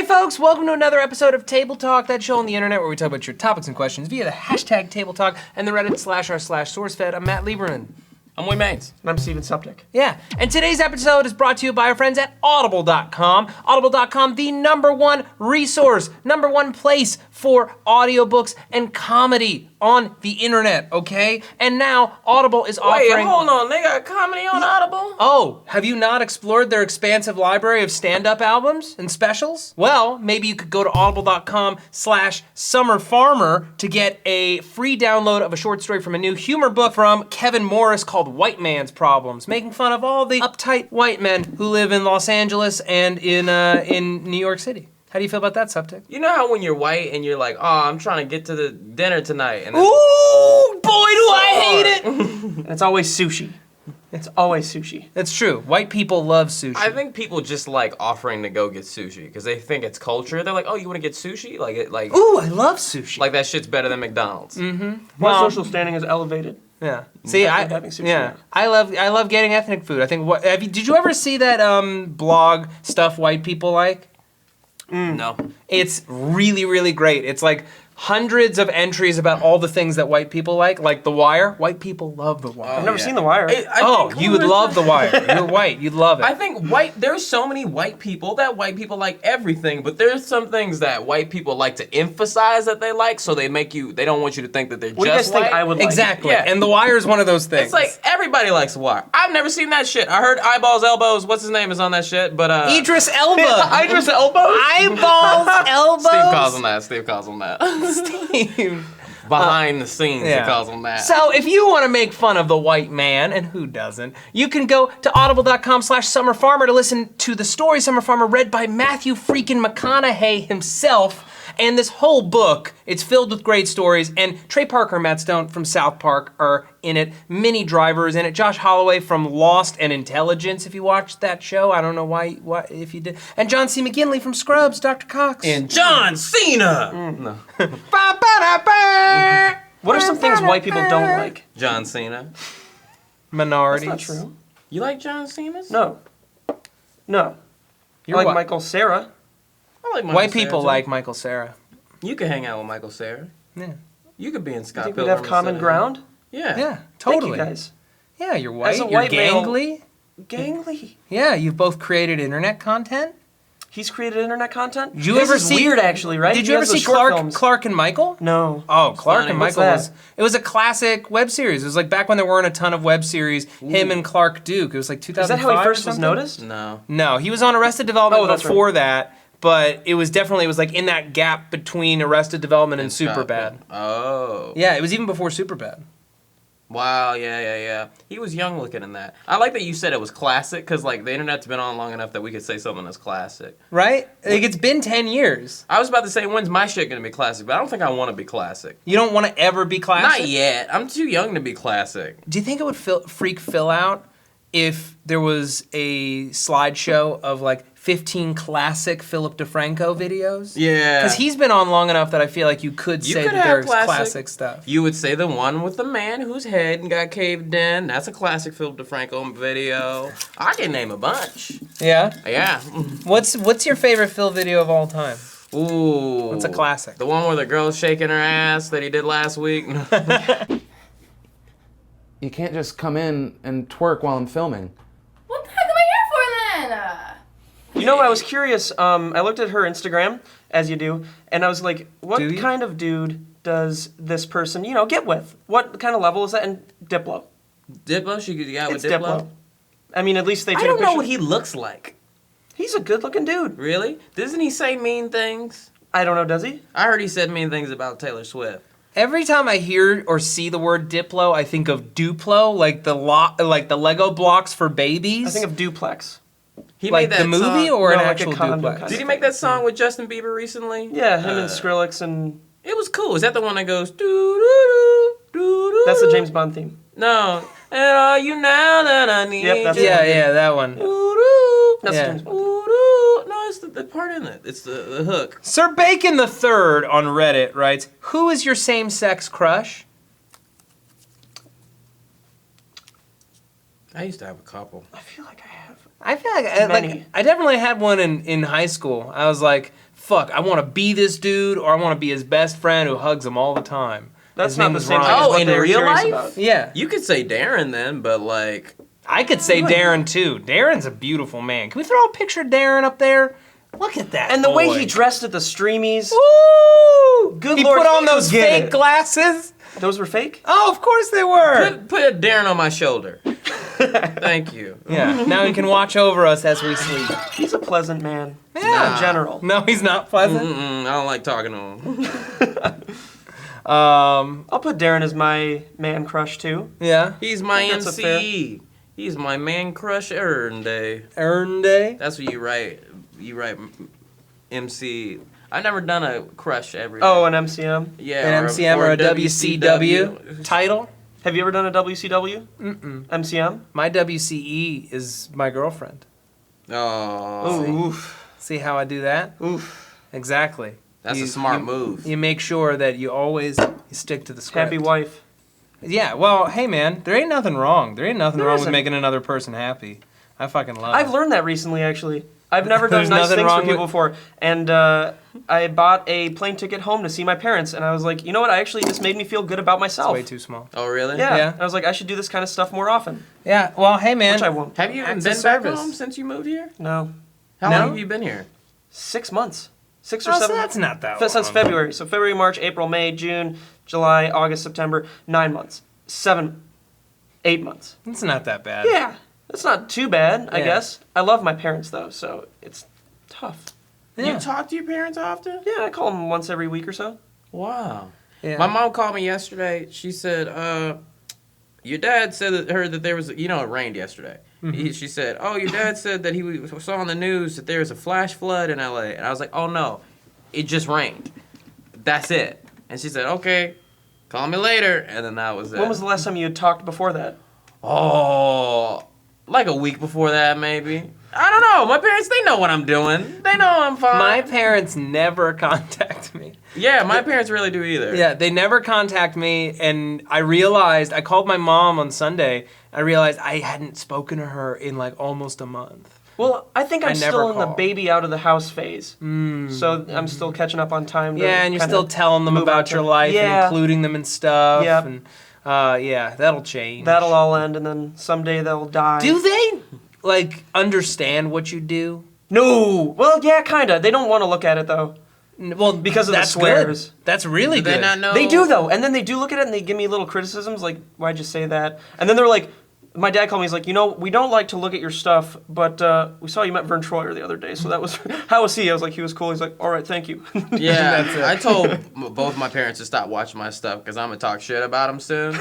Hey folks, welcome to another episode of Table Talk, that show on the internet where we talk about your topics and questions via the hashtag Table Talk and the Reddit /r/SourceFed. I'm Matt Lieberman. I'm Wayne Maines. And I'm Steven Suptic. Yeah, and today's episode is brought to you by our friends at Audible.com. Audible.com, the #1 resource, #1 place for audiobooks and comedy on the internet, okay? And now Audible is offering... Wait, hold on, they got comedy on Audible? Oh, have you not explored their expansive library of stand-up albums and specials? Well, maybe you could go to audible.com/summerfarmer to get a free download of a short story from a new humor book from Kevin Morris called White Man's Problems, making fun of all the uptight white men who live in Los Angeles and in New York City. How do you feel about that, Suptic? You know how when you're white and you're like, oh, I'm trying to get to the dinner tonight. And then, Ooh, boy, do I hate it! And it's always sushi. It's always sushi. It's true. White people love sushi. I think people just like offering to go get sushi because they think it's culture. They're like, oh, you want to get sushi? Like, ooh, I love sushi. like that shit's better than McDonald's. My Well- social standing is elevated. Yeah. See, having sushi. I love getting ethnic food. I think did you ever see that blog Stuff White People Like? No. It's really, really great. It's like hundreds of entries about all the things that white people like The Wire. White people love The Wire. I've never seen The Wire. You would love The Wire. You're white, you'd love it. I think there's so many white people that white people like everything, but there's some things that white people like to emphasize that they like, so they don't want you to think that they're What do you guys just think white. I would like? Exactly, Yeah. and The Wire is one of those things. It's like everybody likes The Wire. I've never seen that shit. I heard Eyeballs, Elbows, what's his name is on that shit, but Idris Elba. Idris Elbows? Eyeballs, elbows. Steve calls him that. Steve. Behind the scenes, he calls him that. So if you want to make fun of the white man, and who doesn't, you can go to audible.com/summerfarmer to listen to the story Summer Farmer read by Matthew freaking McConaughey himself. And this whole book, it's filled with great stories, and Trey Parker and Matt Stone from South Park are in it. Minnie Driver is in it. Josh Holloway from Lost and Intelligence, if you watched that show. I don't know why if you did. And John C. McGinley from Scrubs, Dr. Cox. And John Cena! No. What are some things white people don't like? John Cena. Minorities. That's not true. You like John Cena? No. I like white. Michael Cera. I like Michael White Cera, people too. like Michael Cera. You could hang out with Michael Cera. Yeah. You could be in Scott I think we'd Pilgrim. have common ground. Yeah. Yeah, totally. Thank you guys. Yeah, you're white, As a you're white male- gangly. Gangly. Yeah, you've both created internet content. He's created internet content. Did you This ever is see? weird, actually, right? Did He you ever has those see short films. Clark and Michael? No. Oh, Clark funny. and What's Michael that? it was a classic web series. It was like back when there weren't a ton of web series. Him and Clark Duke. It was like 2005. Is that how he first or was something? noticed? No. No, he was on Arrested Development Oh, that's before that. But it was like in that gap between Arrested Development and Scott Superbad. Oh. Yeah, it was even before Superbad. Wow, yeah. He was young looking in that. I like that you said it was classic, because like the internet's been on long enough that we could say something that's classic. Right? Like it's been 10 years. I was about to say, when's my shit gonna be classic? But I don't think I want to be classic. You don't want to ever be classic? Not yet. I'm too young to be classic. Do you think it would freak Phil out if there was a slideshow of like 15 classic Philip DeFranco videos? Yeah. Because he's been on long enough that I feel like you could say could that have there's classic. classic stuff. You would say the one with the man whose head got caved in. That's a classic Philip DeFranco video. I can name a bunch. Yeah? Yeah. What's your favorite Phil video of all time? Ooh. What's a classic? The one where the girl's shaking her ass that he did last week. You can't just come in and twerk while I'm filming. What the heck am I here for then? You know, I was curious. I looked at her Instagram, as you do, and I was like, what Do you? kind of dude does this person, get with? What kind of level is that? And Diplo. Diplo? She got with It's Diplo? Diplo. I mean, at least they took I don't a picture. know what he looks like. He's a good-looking dude. Really? Doesn't he say mean things? I don't know, does he? I heard he said mean things about Taylor Swift. Every time I hear or see the word Diplo, I think of Duplo, like the Lego blocks for babies. I think of Duplex. He like made that the movie song. or No, an like a actual condo duplex? kind Did he make that song with Justin Bieber recently? Yeah, him and Skrillex and... It was cool. Is that the one that goes doo doo doo doo? That's the James Bond theme. No. And are you now that I need Yep, that's you? Yeah, that one. Doo-doo. That's Yeah. James Bond. Doo-doo. No, it's the part in it. It's the hook. Sir Bacon the Third on Reddit writes, "Who is your same-sex crush?" I used to have a couple. I feel like I have. I feel like I definitely had one in high school. I was like, fuck, I want to be this dude, or I want to be his best friend who hugs him all the time. That's His not name the was same Ryan. thing as Oh, what in they were real curious life? about. Yeah. You could say Darren then, but like, I could say Darren too. Darren's a beautiful man. Can we throw a picture of Darren up there? Look at that. And the way boy. he dressed at the Streamies, Woo! Good he Lord, put on he those could get fake it. glasses. those were fake? Oh, of course they were. put Darren on my shoulder. Thank you. Yeah. Now he can watch over us as we sleep. He's a pleasant man. Yeah. In general. No, he's not pleasant. I don't like talking to him. I'll put Darren as my man crush too. Yeah. He's my That's a MC. He's my man crush Earn Day. Earn Day. That's what you write. You write MC. I've never done a crush every day. Oh, an MCM. Yeah. An MCM or a WCW title. Have you ever done a WCW? MCM? My WCE is my girlfriend. Oh. Oof. See how I do that? Oof. Exactly. That's a smart move. You make sure that you always stick to the script. Happy wife. Yeah, well, hey man, there ain't nothing wrong. There ain't nothing There wrong with isn't. making another person happy. I fucking love it. I've learned that recently, actually. I've never done There's nice nothing things for wrong people with- before. And I bought a plane ticket home to see my parents. And I was like, you know what? This made me feel good about It's myself. way too small. Oh, really? Yeah. Yeah. I was like, I should do this kind of stuff more often. Yeah, well, hey man. Which I won't. Have you even Acts been of back service. home since you moved here? No. How No? long have you been here? 6 months. 6 or Oh, 7 so that's not that long. Since February. So February, March, April, May, June, July, August, September. 9 months. 8 months. It's not that bad. Yeah. That's not too bad, I Yeah. guess. I love my parents, though, so it's tough. Yeah. You talk to your parents often? Yeah, I call them once every week or so. Wow. Yeah. My mom called me yesterday. She said, your dad said that there was, it rained yesterday. She said, oh, your dad said that he saw on the news that there was a flash flood in LA. And I was like, oh no, it just rained. That's it. And she said, okay, call me later. And then that was it. When was the last time you had talked before that? Oh, like a week before that, maybe. I don't know. My parents, they know what I'm doing. They know I'm fine. My parents never contact me. Yeah, my parents really do either. Yeah, they never contact me, and I called my mom on Sunday. I realized I hadn't spoken to her in like almost a month. Well, I think I'm I never still in the call. baby out of the house phase. So I'm still catching up on time. To Yeah, and you're kinda still telling them move on about to- your life and Yeah. including them in stuff. Yep. And yeah, that'll change. That'll all end, and then someday they'll die. Do they like understand what you do? No. Well, yeah, kinda. They don't want to look at it though. Well, Because of the that's swears. Good. That's really Do they good. not know? They do though, and then they do look at it and they give me little criticisms like, "Why'd you say that?" And then they're like, my dad called me. He's like, we don't like to look at your stuff, but we saw you met Vern Troyer the other day, so that was how was he? I was like, he was cool. He's like, all right, thank you. Yeah, That's it. I told both my parents to stop watching my stuff because I'm gonna talk shit about them soon,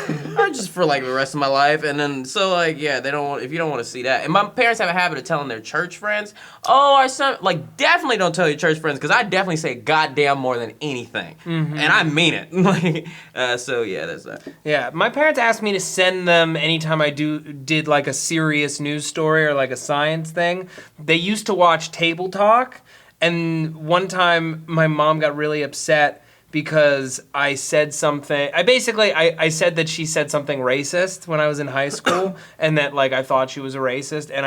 just for like the rest of my life. And then so like they don't want if you don't want to see that. And my parents have a habit of telling their church friends, "Oh, our son," like definitely don't tell your church friends because I definitely say goddamn more than anything, and I mean it. Like, so yeah, that's that. Yeah, my parents asked me to send them anytime I did like a serious news story or like a science thing. They used to watch Table Talk, and one time my mom got really upset because I said something. I said that she said something racist when I was in high school, and that like I thought she was a racist, and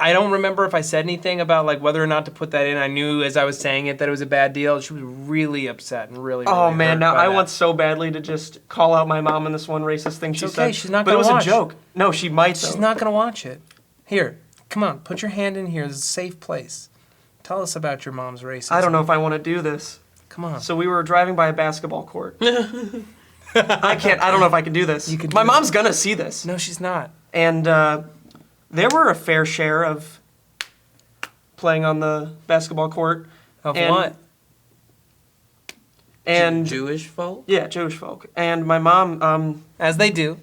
I don't remember if I said anything about like whether or not to put that in. I knew as I was saying it that it was a bad deal. She was really upset and really Oh man, hurt now by I that. want so badly to just call out my mom in this one racist thing she It's said. okay, she's not but it gonna was watch. a joke. No, she might though. She's not gonna watch it. Here, come on, put your hand in here. This is a safe place. Tell us about your mom's racism. I don't know if I want to do this. Come on. So we were driving by a basketball court. I don't know if I can do this. You can do my it. mom's gonna see this. No, she's not. And there were a fair share of playing on the basketball court. Of And- what? And Jewish folk. yeah, Jewish folk. And my mom, As they do.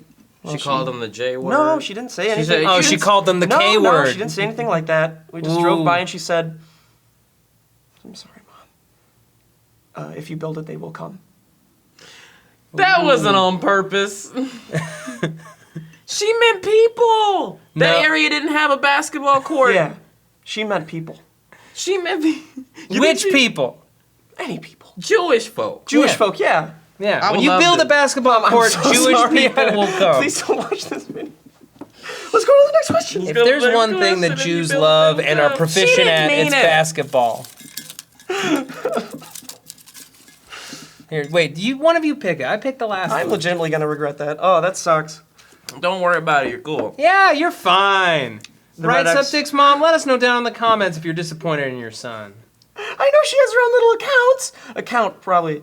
She called them the J word. no, she didn't say anything. said- Oh, she called them the no, K no, word. she didn't say anything like that. We just Ooh. drove by and she said, "I'm sorry, Mom. If you build it, they will come." That wasn't on purpose. She meant people. That No. area didn't have a basketball court. Yeah, she meant people. She meant Which people? Any people. Jewish folk. Jewish Yeah. folk, yeah. Yeah. I When would you love build to- a basketball I'm court, so Jewish sorry. people will come. Please don't watch this video. Let's go to the next question. If there's one thing that Jews love and are proficient at, it's basketball. Here, wait, one of you pick it? I picked the last I'm one. legitimately gonna regret that. Oh, that sucks. Don't worry about it. You're cool. Yeah, you're fine. Right, Red X- Substicks Mom? Let us know down in the comments if you're disappointed in your son. I know she has her own little accounts. Account, probably.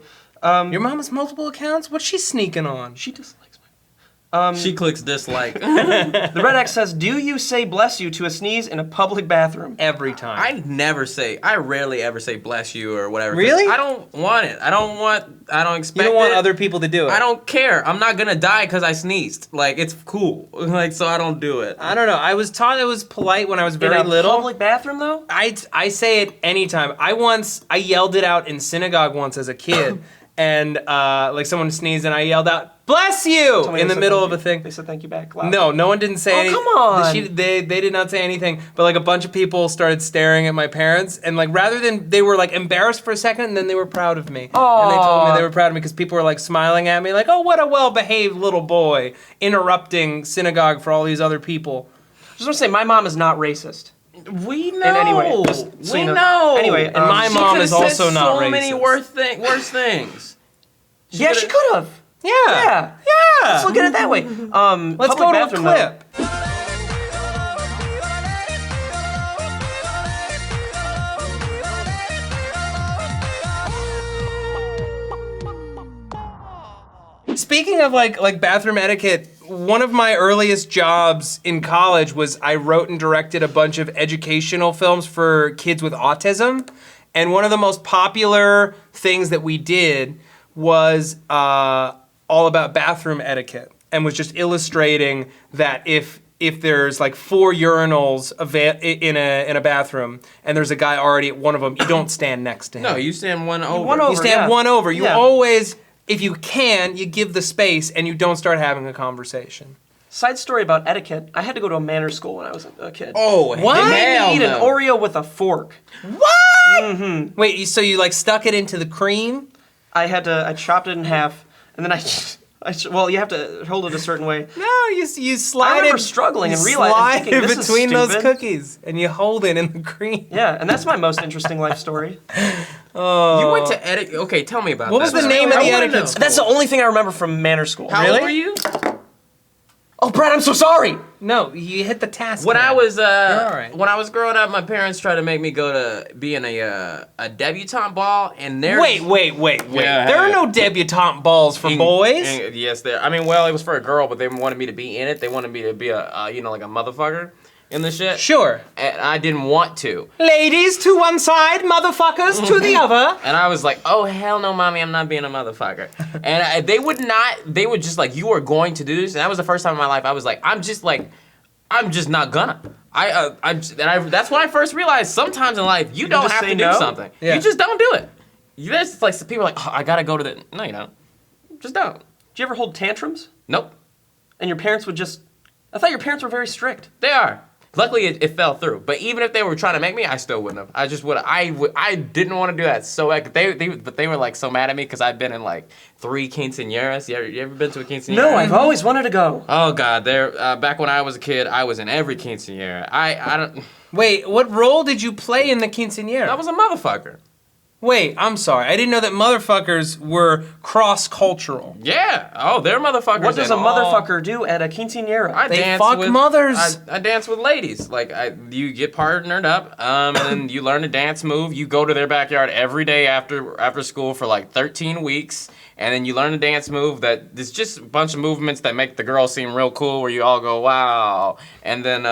Your mom has multiple accounts? What's she sneaking on? She dislikes me. She clicks dislike. The Red X says, do you say bless you to a sneeze in a public bathroom? Every time. I rarely ever say bless you or whatever. 'cause Really? I don't want it. I don't expect it. You don't want other people to do it. I don't care. I'm not gonna die because I sneezed. Like, it's cool. Like, so I don't do it. I don't know. I was taught it was polite when I was very in a little. public bathroom, though? I say it anytime. I yelled it out in synagogue once as a kid, and like someone sneezed, and I yelled out, "Bless you!" Somebody in the said middle thank of a you. thing. They said thank you back. Loud. No one didn't say anything. come on. They did not say anything, but like a bunch of people started staring at my parents, and like rather than, they were like embarrassed for a second, and then they were proud of me. And they told me they were proud of me because people were like smiling at me, like, oh, what a well-behaved little boy, interrupting synagogue for all these other people. Just want to say, my mom is not racist. We know. In any way. Just so we you know. know. Anyway, And my She mom could've is said also not so many racist. worse things. Yeah, she could have. Yeah. Yeah. Yeah. Let's look at it that way. Let's Public go to a bathroom, though. clip. Speaking of like bathroom etiquette, one of my earliest jobs in college was I wrote and directed a bunch of educational films for kids with autism. And one of the most popular things that we did was all about bathroom etiquette, and was just illustrating that if there's like 4 urinals in a bathroom and there's a guy already at one of them, you don't stand next to him. No, you stand one over. one over. You stand yeah. one over. You Yeah. always, if you can, you give the space and you don't start having a conversation. Side story about etiquette. I had to go to a manners school when I was a kid. Oh, What? They made hell me eat no. an Oreo with a fork. What? Wait, so you like stuck it into the cream? I chopped it in half, and then well, you have to hold it a certain way. No, you slide I remember it. struggling you and realizing, slide thinking, it this is between those stupid. cookies, and you hold it in the cream. Yeah, and that's my most interesting life story. You went to etiquette. Okay, tell me about What that. was the name of I the wanna etiquette know. school? That's the only thing I remember from manners school. How Really? old were you? Oh, Brad, I'm so sorry. No, you hit the task. When I was all right. when I was growing up, my parents tried to make me go to be in a debutante ball, and there. Wait. Yeah, There are yeah. no debutante balls for boys. Yes, there. I mean, well, it was for a girl, but they wanted me to be in it. They wanted me to be like a motherfucker in the shit. Sure. And I didn't want to. Ladies to one side, motherfuckers to the other. And I was like, oh, hell no, mommy, I'm not being a motherfucker. And they would just like, you are going to do this. And that was the first time in my life I was like, I'm just not gonna. That's when I first realized sometimes in life, you don't just have say to do no? something. Yeah. You just don't do it. There's like some people are like, oh, I gotta go to the, no, you don't. Just don't. Did you ever hold tantrums? Nope. And your parents would just... I thought your parents were very strict. They are. Luckily, it fell through. But even if they were trying to make me, I still wouldn't have. I just would. I didn't want to do that so bad. But they were like so mad at me because I'd been in like 3 quinceañeras. You ever been to a quinceañera? No, I've always wanted to go. Oh God, back when I was a kid, I was in every quinceañera. I don't. Wait, what role did you play in the quinceañera? I was a motherfucker. Wait, I'm sorry. I didn't know that motherfuckers were cross-cultural. Yeah. Oh, they're motherfuckers. What does a and all- motherfucker do at a quinceañera? I They dance fuck with, mothers. I dance with ladies. Like you get partnered up, and then you learn a dance move. You go to their backyard every day after school for like 13 weeks, and then you learn a dance move that it's just a bunch of movements that make the girl seem real cool. Where you all go wow, and then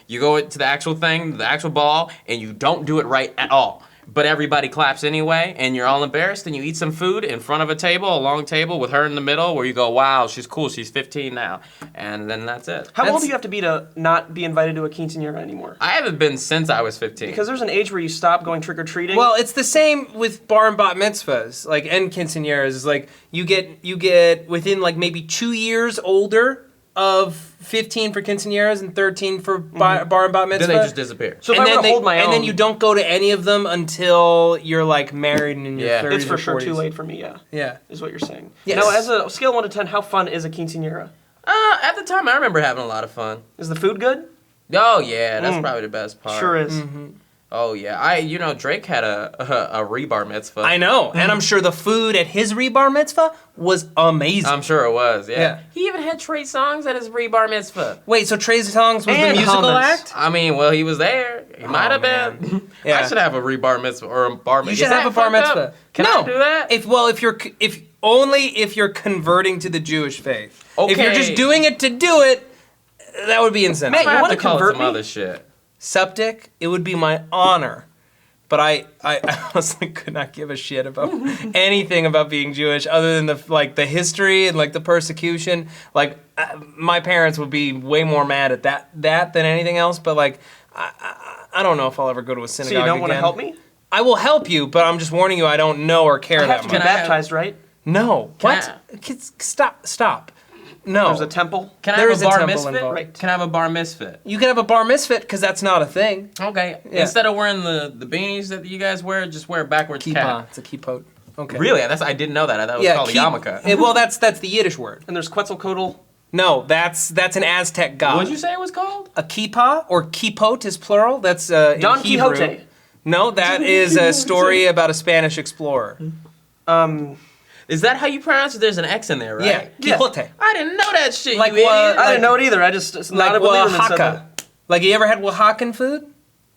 you go to the actual thing, the actual ball, and you don't do it right at all. But everybody claps anyway, and you're all embarrassed, and you eat some food in front of a long table with her in the middle, where you go, wow, she's cool, she's 15 now. And then that's it. How old do you have to be to not be invited to a quinceañera anymore? I haven't been since I was 15. Because there's an age where you stop going trick-or-treating. Well, it's the same with bar and bat mitzvahs, like, and quinceañeras. Is like you get within like maybe 2 years older of 15 for quinceañeras and 13 for bar and bat mitzvah. Then they just disappear. so if I were to hold my own... and then you don't go to any of them until you're like married and in your Yeah. 30s It's for or sure 40s. too late for me, yeah. Yeah. Is what you're saying. Yes. Now, as a scale of 1 to 10, how fun is a quinceañera? At the time, I remember having a lot of fun. Is the food good? Oh yeah, that's probably the best part. Sure is. Oh yeah, Drake had a rebar mitzvah. I know, and I'm sure the food at his rebar mitzvah was amazing. I'm sure it was. Yeah. Yeah. He even had Trey Songz at his rebar mitzvah. Wait, so Trey Songz was And the musical hummus. act? I mean, well, he was there. He might have been. Yeah. I should have a rebar mitzvah or a bar mitzvah. You should have a bar mitzvah. Can no. I do that? If you're converting to the Jewish faith. If you're Okay. just doing it to do it, that would be insane. Matt, I you have wanna to call it convert some me? other shit. Septic, it would be my honor. But I honestly could not give a shit about anything about being Jewish other than the history and the persecution. My parents would be way more mad at that than anything else. But I don't know if I'll ever go to a So synagogue you don't want to again. help me? I will help you, but I'm just warning you. I don't know or care I have that to much. be baptized, right? No. Can What? Kids, stop. No. There's a temple. Can There I is have a a bar temple misfit? involved. Right. Can I have a bar misfit? You can have a bar mitzvah because that's not a thing. Okay. Yeah. Instead of wearing the beanies that you guys wear, just wear a backwards Kippah. cap. It's a kippot. Okay. Really? I didn't know that. I thought it was called a yarmulke. Well, that's the Yiddish word. And there's Quetzalcoatl. No, that's an Aztec god. What'd you say it was called? A kippah or kippot is plural. That's in Don Hebrew. Quixote. No, that is a story about a Spanish explorer. Is that how you pronounce it? There's an X in there, right? Yeah, Quixote. I didn't know that shit, Like you what? idiot. I didn't know it either. I just it's not a believer that said Oaxaca. that. Like you ever had Oaxacan food?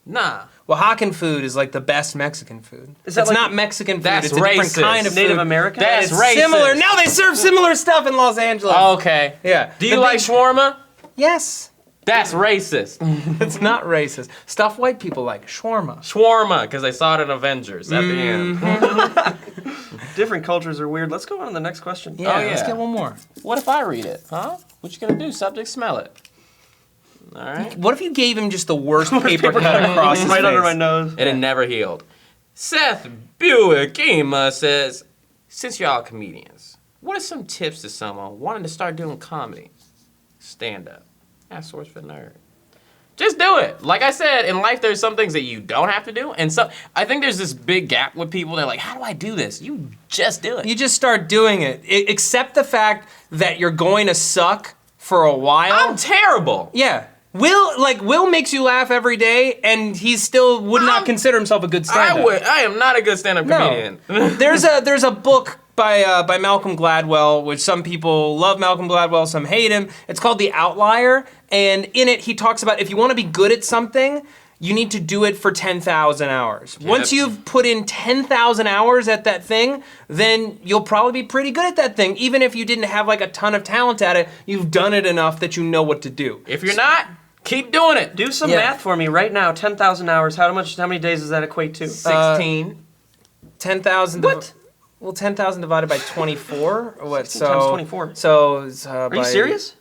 Nah. Oaxacan food is like the best Mexican food. Is that It's like- not Mexican food. That's it's a different racist. kind of Native food. American? That's It's racist. similar. No, they serve similar stuff in Los Angeles. Okay. Yeah. Do you The like big- shawarma? Yes. That's racist. It's not racist. Stuff white people like. Shawarma. Shawarma, because I saw it in Avengers at the end. Different cultures are weird. Let's go on to the next question. Yeah, Oh, let's yeah. get one more. What if I read it? Huh? What you gonna do? Subject, smell it. All right. What if you gave him just the worst paper cut across his Right under face? my nose. And it never healed. Seth Buick-Ema says, since y'all comedians, what are some tips to someone wanting to start doing comedy? Stand up. Ask SourceFedNERD. Just do it. Like I said, in life there's some things that you don't have to do, and so I think there's this big gap with people. They're like, how do I do this? You just do it. You just start doing it. Accept the fact that you're going to suck for a while. I'm terrible. Yeah. Will makes you laugh every day, and he still would not consider himself a good stand-up. I am not a good stand-up comedian. There's a book by Malcolm Gladwell, which some people love Malcolm Gladwell, some hate him. It's called The Outlier, and in it he talks about if you want to be good at something, you need to do it for 10,000 hours. Yep. Once you've put in 10,000 hours at that thing, then you'll probably be pretty good at that thing. Even if you didn't have a ton of talent at it, you've done it enough that you know what to do. If you're not, keep doing it. Do some Yeah. math for me right now. 10,000 hours. How many days does that equate to? 16. 10,000. What? Well, 10,000 divided by 24, or what? 16 times 24. So it's, Are you serious?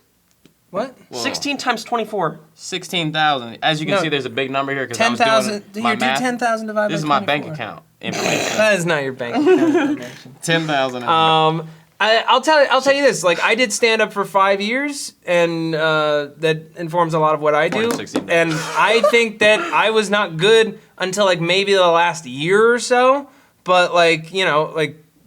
What? 16 times 24. 16,000. As you can No. see, there's a big number here because I was 10,000. doing my You do math. 10,000 divided This is by my 24. bank account information. That is not your bank account information. 10,000. I'll tell you this. I did stand up for 5 years, and that informs a lot of what I do. 2016. And I think that I was not good until maybe the last year or so. But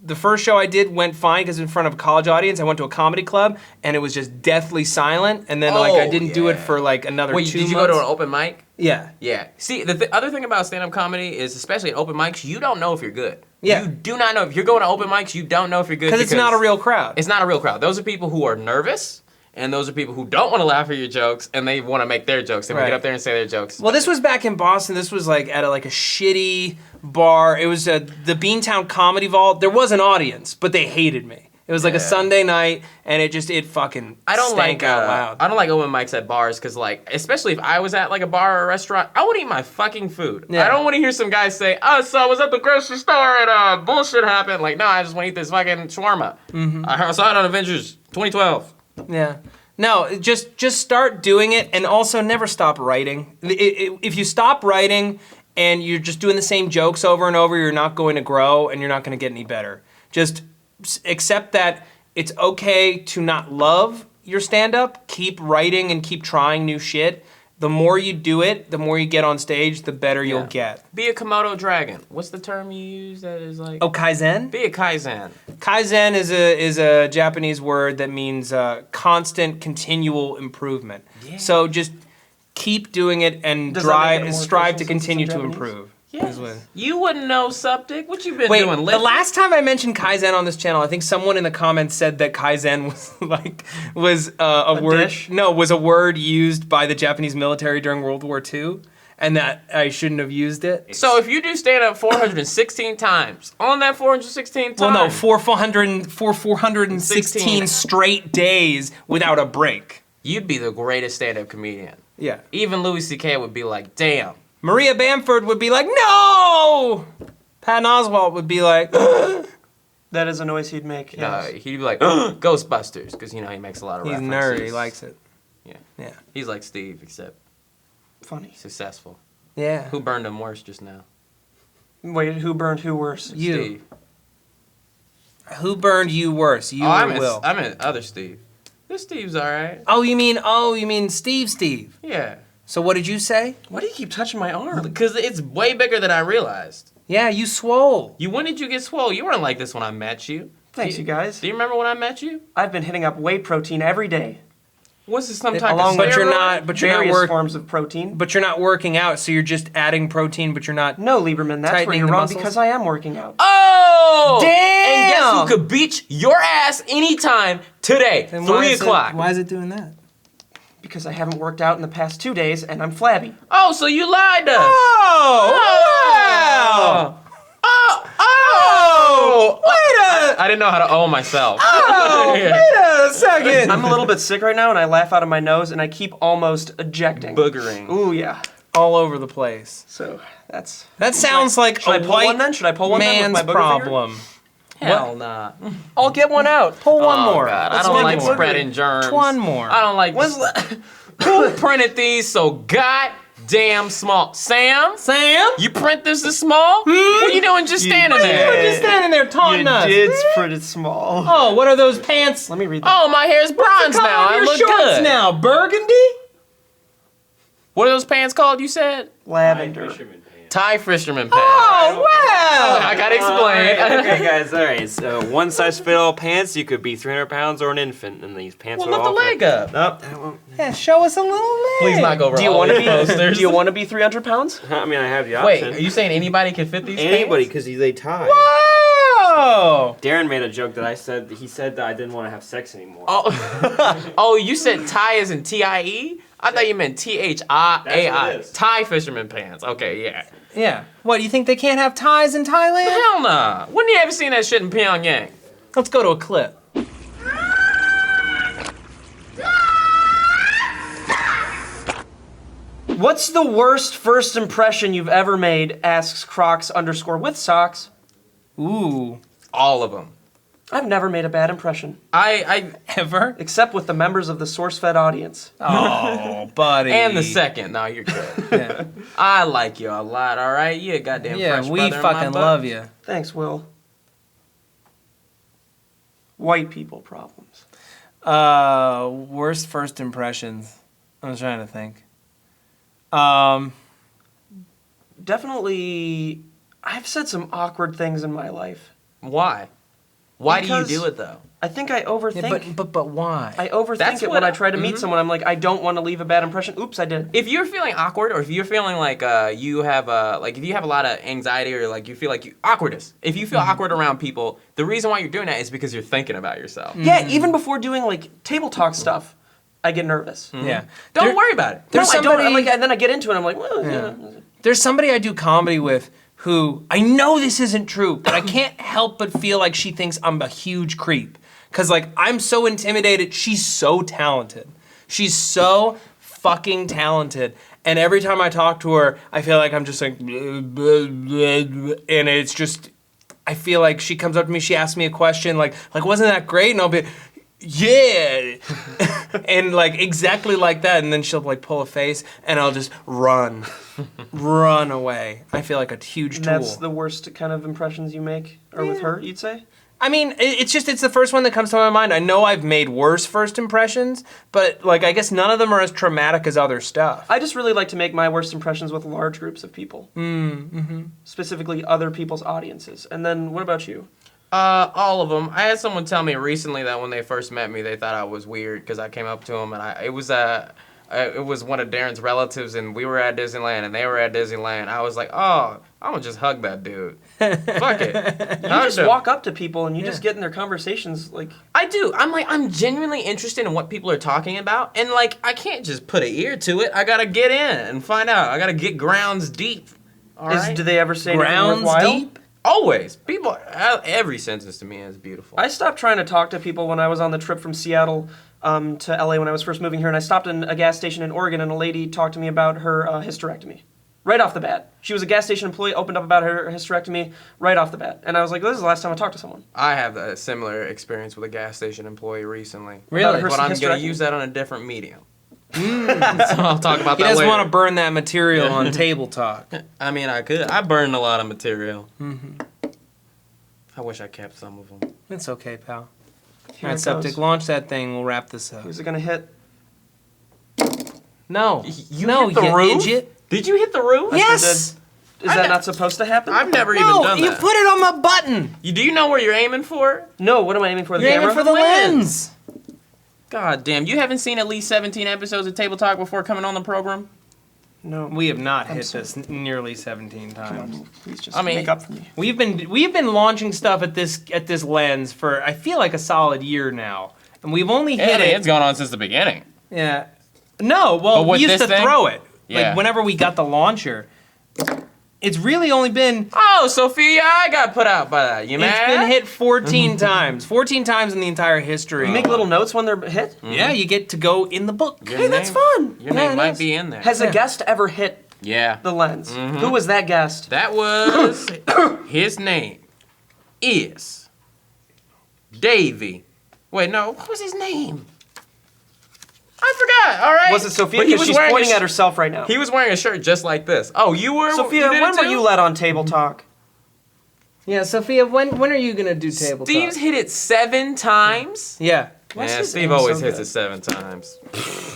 the first show I did went fine because in front of a college audience. I went to a comedy club, and it was just deathly silent. And then I didn't do it for another Wait, 2 did you months. go to an open mic? Yeah. Yeah. See, the other thing about stand-up comedy is, especially at open mics, you don't know if you're good. Yeah. You do not know. If you're going to open mics, you don't know if you're good. Because it's not a real crowd. It's not a real crowd. Those are people who are nervous, and those are people who don't want to laugh at your jokes, and they want to make their jokes. They want to Right. get up there and say their jokes. Well, this was back in Boston. This was at a shitty bar. It was the Beantown Comedy Vault. There was an audience, but they hated me. It was a Sunday night, and it fucking I don't stank like out loud. I don't like open mics at bars because especially if I was at a bar or a restaurant, I want to eat my fucking food. Yeah. I don't want to hear some guy say, "Oh, so I was at the grocery store and bullshit happened." No, I just want to eat this fucking shawarma. Mm-hmm. I saw it on Avengers 2012. Yeah. No, just start doing it, and also never stop writing. If you stop writing and you're just doing the same jokes over and over, you're not going to grow, and you're not going to get any better. Just accept that it's okay to not love your stand-up. Keep writing and keep trying new shit. The more you do it, the more you get on stage, the better you'll get. Be a Komodo dragon. What's the term you use that is like? Oh, Kaizen? Be a Kaizen. Kaizen is a Japanese word that means constant, continual improvement. Yeah. So just keep doing it and strive to continue to improve. Yes. You wouldn't know, Suptic. What you been Wait, doing? the last time I mentioned Kaizen on this channel, I think someone in the comments said that Kaizen was a word. Dish? No, was a word used by the Japanese military during World War II, and that I shouldn't have used it. So if you do stand up 416 times, on that 416 times. Well, no, 416 straight days without a break. You'd be the greatest stand-up comedian. Yeah. Even Louis C.K. would be like, damn. Maria Bamford would be like, no! Patton Oswalt would be like, That is a noise he'd make. Yes. He'd be like, Ghostbusters, because, he makes a lot of he's references. nerdy, he likes it. Yeah. Yeah. He's like Steve, except Funny. successful. Yeah. Who burned him worse just now? Wait, who burned who worse? You. Steve. Who burned you worse, you or Will? I meant other Steve. This Steve's all right. Oh, you mean Steve? Yeah. So what did you say? Why do you keep touching my arm? Because it's way bigger than I realized. Yeah, you swole. When did you get swole? You weren't like this when I met you. Thanks, you guys. Do you remember when I met you? I've been hitting up whey protein every day. What's this, some type Along of with But you're steroid? not various forms of protein. But you're not working out, so you're just adding protein, but you're not. No, Lieberman, that's where Tightening you're the wrong muscles? because I am working out. Oh! Damn! And guess who could beat your ass anytime today? Then 3 o'clock. Why is it doing that? Because I haven't worked out in the past 2 days and I'm flabby. Oh, so you lied to us. Oh! Wow! Oh! Wait I didn't know how to own myself. wait a second! I'm a little bit sick right now and I laugh out of my nose and I keep almost ejecting. Boogering. Ooh, yeah. All over the place. So, that's... That sounds like Should I a pull white one then? Should I pull one then man's with my booger finger? problem. Hell nah. I'll get one out. Pull one Oh, more. God. I Let's don't make like it work. spreading germs. One more. I don't like. When's the... Who printed these so goddamn small? Sam? Sam? You print this small? What are you doing just standing You're there? just standing there taunting us. did spread it small. Oh, what are those pants? Let me read that. Oh, my hair's bronze Color now. of I your look shorts good. now. Burgundy? What are those pants called, you said? Lavender. Tie fisherman pants. Oh, wow! I gotta explain. Okay, guys, all right. So one size fit all pants. You could be 300 pounds or an infant, and these pants Well, will lift the all leg fit. up. Nope, that won't. Yeah, show us a little leg. Please not go over Do you all want to your be? posters. Do you want to be 300 pounds? I mean, I have the Wait, option. are you saying anybody can fit these Anybody, pants? because they tie. Oh! Darren made a joke that he said that I didn't want to have sex anymore. Oh, oh, you said tie as in T-I-E? I thought you meant T-H-I-A-I. That's what it is. Tie fisherman pants. Okay, yeah. Yeah. What, you think they can't have ties in Thailand? Hell nah. When you ever seen that shit in Pyongyang? Let's go to a clip. What's the worst first impression you've ever made? Asks Crocs_with_socks. Ooh. All of them. I've never made a bad impression, Ever? except with the members of the SourceFed audience. Oh, buddy. and the second. No, you're good. Yeah, I like you a lot, all right? You a goddamn yeah, fresh we brother in my fucking book. love you. Thanks, Will. White people problems. Worst first impressions. I was trying to think. Definitely, I've said some awkward things in my life. Why? Why Because- do you do it, though? I think I overthink. Yeah, but why? I overthink That's it what when I I- try to meet someone. I'm like, I don't want to leave a bad impression. Oops, I did. If you're feeling awkward, or if you're feeling like you have like if you have a lot of anxiety, or like you feel like awkwardness. If you feel awkward around people, the reason why you're doing that is because you're thinking about yourself. Yeah, even before doing like table talk stuff, I get nervous. Yeah. Don't There- worry about it. There's No, I don't. I'm somebody- like, and then I get into it. I'm like, well, yeah. There's somebody I do comedy with who, I know this isn't true, but I can't help but feel like she thinks I'm a huge creep. Cause like, I'm so intimidated, she's so talented. She's so fucking talented. And every time I talk to her, I feel like I'm just like, and it's just, I feel like she comes up to me, she asks me a question, like wasn't that great? And I'll be, yeah, and like exactly like that, and then she'll like pull a face, and I'll just run away. I feel like a huge And tool. that's the worst kind of impressions you make, or with her, you'd say? I mean, it's the first one that comes to my mind. I know I've made worse first impressions, but like I guess none of them are as traumatic as other stuff. I just really like to make my worst impressions with large groups of people. Specifically other people's audiences. And then what about you? All of them. I had someone tell me recently that when they first met me, they thought I was weird because I came up to them and it was one of Darren's relatives, and we were at Disneyland, and they were at Disneyland. I was like, oh, I'm gonna just hug that dude. Fuck it. You just walk up to people and you just get in their conversations, like... I do. I'm genuinely interested in what people are talking about, and like I can't just put an ear to it. I gotta get in and find out. I gotta get grounds deep. All right? Do they ever say anything Grounds worthwhile? deep? Always. People. Every sentence to me is beautiful. I stopped trying to talk to people when I was on the trip from Seattle to LA when I was first moving here, and I stopped in a gas station in Oregon, and a lady talked to me about her hysterectomy. Right off the bat. She was a gas station employee, opened up about her hysterectomy right off the bat. And I was like, this is the last time I talked to someone. I have a similar experience with a gas station employee recently. Really? But I'm going to use that on a different medium. So I'll talk about that He doesn't later. want to burn that material on Table Talk. I mean, I could. I burned a lot of material. I wish I kept some of them. It's okay, pal. Here All right, it Septic, goes. launch that thing. We'll wrap this up. Who's it gonna hit? No. You no, hit the you roof? idiot. Did you hit the roof? Yes! Is that not supposed to happen? I've never even No, done you that. put it on the button. Do you know where you're aiming for? No, what am I aiming for? The You're camera? aiming for the lens. God damn, you haven't seen at least 17 episodes of Table Talk before coming on the program? No. We have not hit this nearly 17 times. Please just I mean- make up for me. We've been launching stuff at this lens for I feel like a solid year now, and we've only hit it. It's gone on since the beginning. Yeah. No, well, But with we used this to thing? throw it. Yeah. Like whenever we got the launcher. It's really only been Oh, Sophia, I got put out by that. You it's mad? been hit 14 times. 14 times in the entire history. You make little notes when they're hit? Yeah, you get to go in the book. Your Hey, that's name- fun. Your Yeah, name it might is. be in there. Has a guest ever hit Yeah. the lens? Who was that guest? That was his name is Davey. Wait, no, what was his name? I forgot. All right. Was it Sophia? But he Because was she's wearing pointing a at herself right now. He was wearing a shirt just like this. Oh, you were. Sophia, you did when it were too? you let on Table Talk? Yeah, Sophia, when are you gonna do table Steve's talk? hit it 7 times. Yeah. Yeah, his Steve aim always so hits good? it 7 times.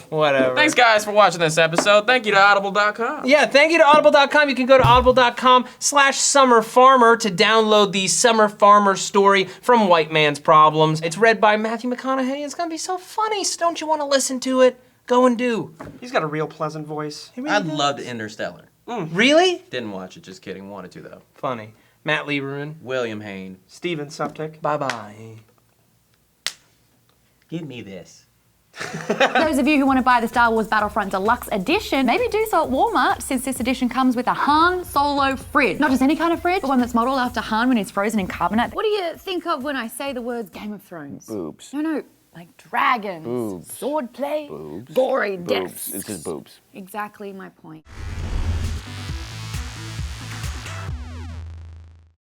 Whatever. Thanks, guys, for watching this episode. Thank you to Audible.com. Yeah, thank you to Audible.com. You can go to audible.com/summerfarmer to download the Summer Farmer story from White Man's Problems. It's read by Matthew McConaughey. It's gonna be so funny. So don't you want to listen to it? Go and do. He's got a real pleasant voice. I loved Interstellar. Really? Didn't watch it, just kidding. Wanted to, though. Funny. Matt Lieberman. William Hain. Steven Septic. Bye-bye. Give me this. Those of you who want to buy the Star Wars Battlefront Deluxe Edition, maybe do so at Walmart, since this edition comes with a Han Solo fridge. Not just any kind of fridge, but one that's modeled after Han when he's frozen in carbonate. What do you think of when I say the words Game of Thrones? Boobs. No, like dragons, Boobs. swordplay, Boobs. gory Boobs. deaths. It's just boobs. Exactly my point.